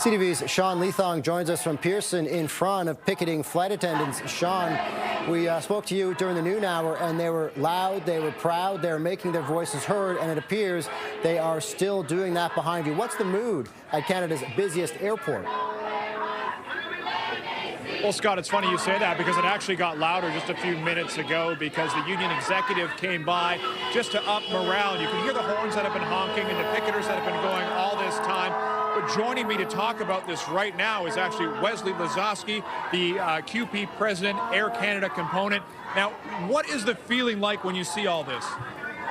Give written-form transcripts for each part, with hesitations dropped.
CTV's Sean Leathong joins us from Pearson in front of picketing flight attendants. Sean, we spoke to you during the noon hour, and they were loud, they were proud, they were making their voices heard, and it appears they are still doing that behind you. What's the mood at Canada's busiest airport? Well, Scott, it's funny you say that because it actually got louder just a few minutes ago because the union executive came by just to up morale. You can hear the horns that have been honking and the picketers that have been going all this time. But joining me to talk about this right now is actually Wesley Lesosky, the CUPE president, Air Canada component. Now, what is the feeling like when you see all this?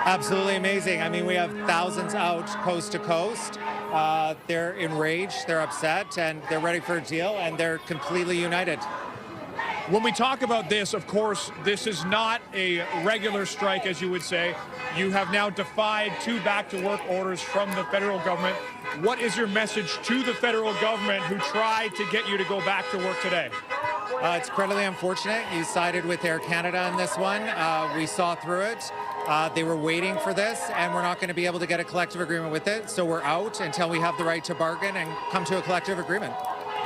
Absolutely amazing. I mean, we have thousands out coast to coast. They're enraged, they're upset, and they're ready for a deal, and they're completely united. When we talk about this, of course, this is not a regular strike, as you would say. You have now defied 2 back-to-work orders from the federal government. What is your message to the federal government who tried to get you to go back to work today? It's incredibly unfortunate. You sided with Air Canada on this one. We saw through it. They were waiting for this, and we're not going to be able to get a collective agreement with it. So we're out until we have the right to bargain and come to a collective agreement.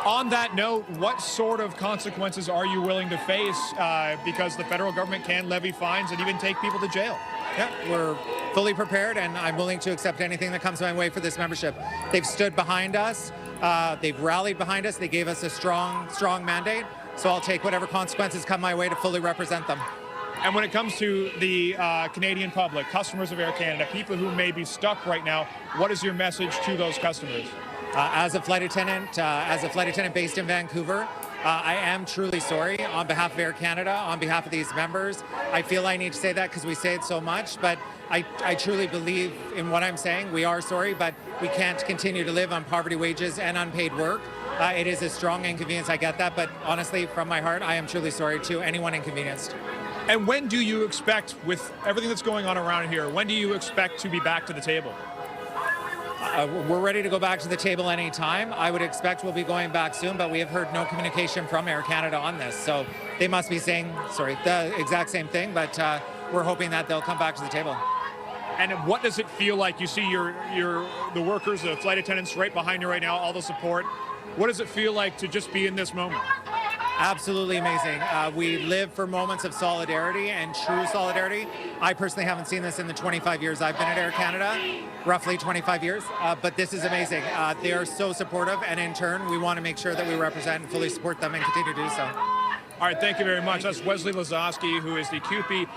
On that note, what sort of consequences are you willing to face? Because the federal government can levy fines and even take people to jail. Yeah, we're fully prepared, and I'm willing to accept anything that comes my way for this membership. They've stood behind us. They've rallied behind us. They gave us a strong mandate. So I'll take whatever consequences come my way to fully represent them. And when it comes to the Canadian public, customers of Air Canada, people who may be stuck right now, what is your message to those customers? As a flight attendant based in Vancouver, I am truly sorry on behalf of Air Canada, on behalf of these members. I feel I need to say that because we say it so much, but I truly believe in what I'm saying. We are sorry, but we can't continue to live on poverty wages and unpaid work. It is a strong inconvenience, I get that, but honestly, from my heart, I am truly sorry to anyone inconvenienced. And when do you expect, with everything that's going on around here, when do you expect to be back to the table? We're ready to go back to the table anytime. I would expect we'll be going back soon, but we have heard no communication from Air Canada on this. So they must be saying, the exact same thing, but we're hoping that they'll come back to the table. And what does it feel like? You see the workers, the flight attendants right behind you right now, all the support. What does it feel like to just be in this moment? Absolutely amazing. We live for moments of solidarity and true solidarity. I personally haven't seen this in the 25 years I've been at Air Canada, roughly 25 years, but this is amazing. They are so supportive, and in turn, we want to make sure that we represent and fully support them and continue to do so. All right, thank you very much. That's Wesley Lesosky, who is the CUPE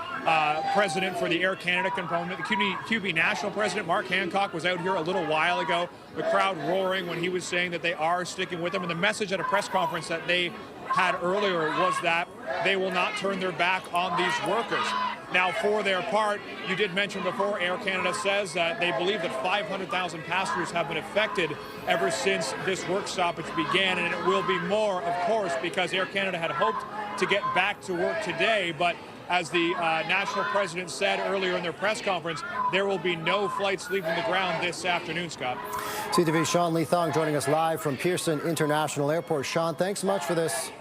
president for the Air Canada component. The CUPE national president, Mark Hancock, was out here a little while ago. The crowd roaring when he was saying that they are sticking with him. And the message at a press conference that they had earlier was that they will not turn their back on these workers. Now, for their part, you did mention before, Air Canada says that they believe that 500,000 passengers have been affected ever since this work stoppage began, and it will be more, of course, because Air Canada had hoped to get back to work today, but as the national president said earlier in their press conference, there will be no flights leaving the ground this afternoon, Scott. CTV's Sean Leathong joining us live from Pearson International Airport. Sean, thanks so much for this.